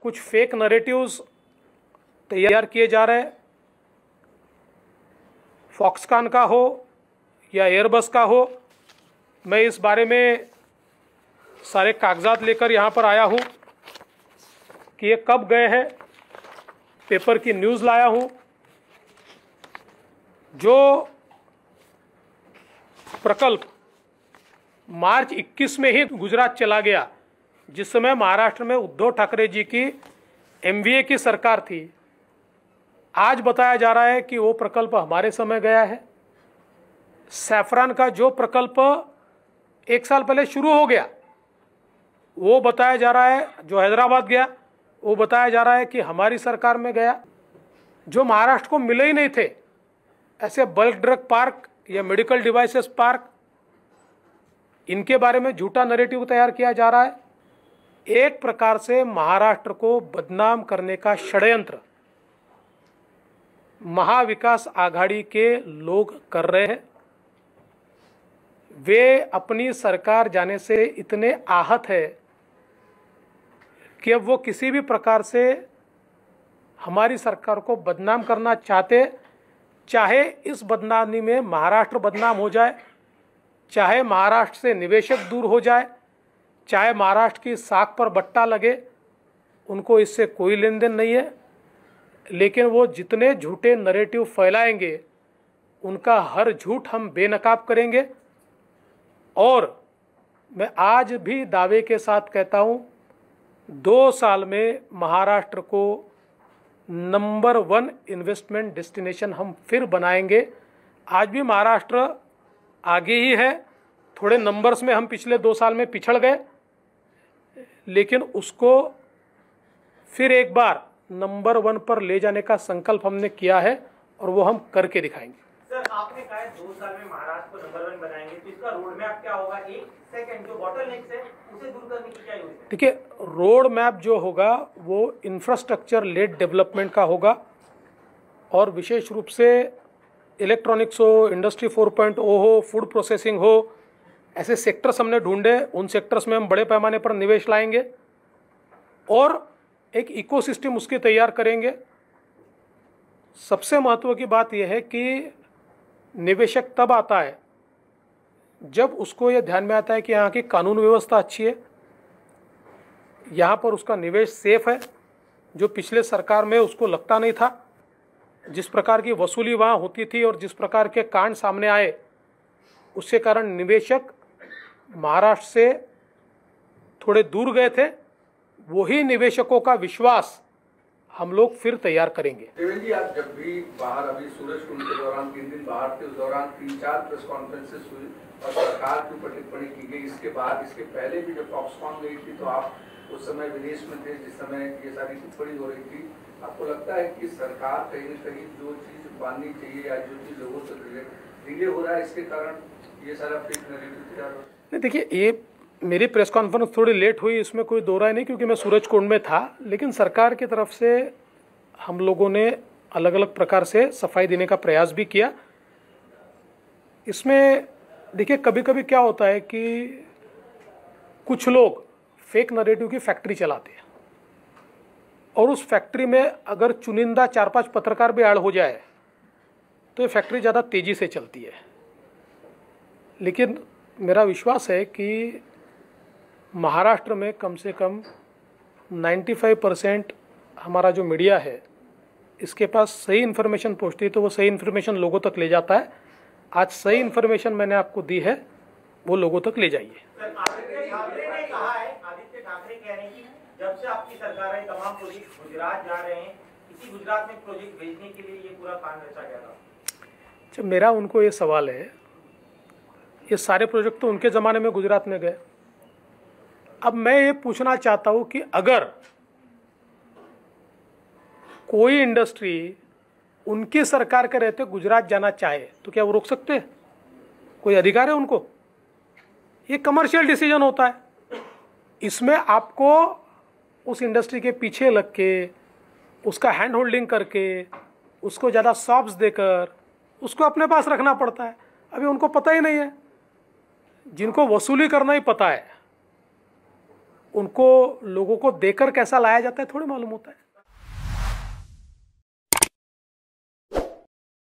कुछ fake narratives तैयार किए जा रहे हैं, फॉक्सकॉन का हो या एयरबस का हो। मैं इस बारे में सारे कागजात लेकर यहाँ पर आया हूँ कि ये कब गए हैं, पेपर की न्यूज़ लाया हूँ। जो प्रकल्प मार्च 21 में ही गुजरात चला गया, जिस समय महाराष्ट्र में उद्धव ठाकरे जी की एमवीए की सरकार थी, आज बताया जा रहा है कि वो प्रकल्प हमारे समय गया है। सैफरान का जो प्रकल्प 1 साल पहले शुरू हो गया, वो बताया जा रहा है, जो हैदराबाद गया वो बताया जा रहा है कि हमारी सरकार में गया। जो महाराष्ट्र को मिले ही नहीं थे, ऐसे बल्क ड्रग पार्क या मेडिकल डिवाइसेस पार्क, इनके बारे में झूठा नैरेटिव तैयार किया जा रहा है। एक प्रकार से महाराष्ट्र को बदनाम करने का षड्यंत्र महाविकास आघाड़ी के लोग कर रहे हैं। वे अपनी सरकार जाने से इतने आहत है कि अब वो किसी भी प्रकार से हमारी सरकार को बदनाम करना चाहते, चाहे इस बदनामी में महाराष्ट्र बदनाम हो जाए, चाहे महाराष्ट्र से निवेशक दूर हो जाए, चाहे महाराष्ट्र की साख पर बट्टा लगे, उनको इससे कोई लेन देन नहीं है। लेकिन वो जितने झूठे नैरेटिव फैलाएंगे, उनका हर झूठ हम बेनकाब करेंगे। और मैं आज भी दावे के साथ कहता हूँ, 2 साल में महाराष्ट्र को नंबर 1 इन्वेस्टमेंट डेस्टिनेशन हम फिर बनाएंगे। आज भी महाराष्ट्र आगे ही है, थोड़े नंबर्स में हम पिछले 2 साल में पिछड़ गए, लेकिन उसको फिर एक बार नंबर 1 पर ले जाने का संकल्प हमने किया है और वो हम करके दिखाएंगे। सर, आपने कहा है 2 साल में महाराष्ट्र को नंबर 1 बनाएंगे, तो इसका रोड मैप क्या होगा? एक सेकंड, जो बॉटलनेक्स है उसे दूर करने की क्या योजना है? देखिए, रोड मैप जो होगा वो इंफ्रास्ट्रक्चर लेड डेवलपमेंट का होगा, और विशेष रूप से इलेक्ट्रॉनिक्स हो, इंडस्ट्री 4.0 हो, फूड प्रोसेसिंग हो, ऐसे सेक्टर्स हमने ढूंढे। उन सेक्टर्स में हम बड़े पैमाने पर निवेश लाएंगे और एक इकोसिस्टम उसकी तैयार करेंगे। सबसे महत्व की बात यह है कि निवेशक तब आता है जब उसको ये ध्यान में आता है कि यहाँ की कानून व्यवस्था अच्छी है, यहाँ पर उसका निवेश सेफ है। जो पिछले सरकार में उसको लगता नहीं था, जिस प्रकार की वसूली वहाँ होती थी और जिस प्रकार के कांड सामने आए, उसके कारण निवेशक महाराष्ट्र से थोड़े दूर गए थे। वही निवेशकों का विश्वास हम लोग फिर तैयार करेंगे। देवेंद्र जी, आप जब भी बाहर, अभी सूरज कुंड के दौरान 3 दिन बाहर थे, उस दौरान 3-4 प्रेस कॉन्फ्रेंसेस हुई और सरकार के ऊपर टिप्पणी की गई। इसके बाद, इसके पहले भी जब फॉक्सकॉन गई थी तो आप उस समय विदेश में थे, जिस समय ये सारी टिप्पणी हो रही थी। आपको लगता है कि सरकार कहीं न कहीं जो चीज माननी चाहिए या जो चीज लोगों से डिले हो रहा है, इसके कारण ये सारा फेक नैरेटिव तैयार हो रहा है? नहीं, देखिए, ये मेरी प्रेस कॉन्फ्रेंस थोड़ी लेट हुई, इसमें कोई दो राय नहीं, क्योंकि मैं सूरज कुंड में था। लेकिन सरकार की तरफ से हम लोगों ने अलग अलग प्रकार से सफाई देने का प्रयास भी किया। इसमें देखिए, कभी कभी क्या होता है कि कुछ लोग फेक नैरेटिव की फैक्ट्री चलाते हैं, और उस फैक्ट्री में अगर चुनिंदा 4-5 पत्रकार भी ऐड हो जाए तो ये फैक्ट्री ज़्यादा तेज़ी से चलती है। लेकिन मेरा विश्वास है कि महाराष्ट्र में कम से कम 95% हमारा जो मीडिया है, इसके पास सही इन्फॉर्मेशन पहुंचती है तो वो सही इन्फॉर्मेशन लोगों तक ले जाता है। आज सही इन्फॉर्मेशन मैंने आपको दी है, वो लोगों तक ले जाइए। आदित्य ठाकरे कह रहे हैं कि जब से आपकी सरकार है, तमाम प्रोजेक्ट गुजरात जा रहे हैं, इसी गुजरात में प्रोजेक्ट भेजने के लिए ये पूरा कांड रचा गया था। अच्छा, मेरा उनको ये सवाल है, ये सारे प्रोजेक्ट तो उनके ज़माने में गुजरात में गए। अब मैं ये पूछना चाहता हूँ कि अगर कोई इंडस्ट्री उनकी सरकार के रहते गुजरात जाना चाहे तो क्या वो रोक सकते हैं? कोई अधिकार है उनको? ये कमर्शियल डिसीजन होता है। इसमें आपको उस इंडस्ट्री के पीछे लग के, उसका हैंड होल्डिंग करके, उसको ज़्यादा सॉफ्ट्स देकर उसको अपने पास रखना पड़ता है। अभी उनको पता ही नहीं है। जिनको वसूली करना ही पता है, उनको लोगों को देकर कैसा लाया जाता है थोड़ी मालूम होता है।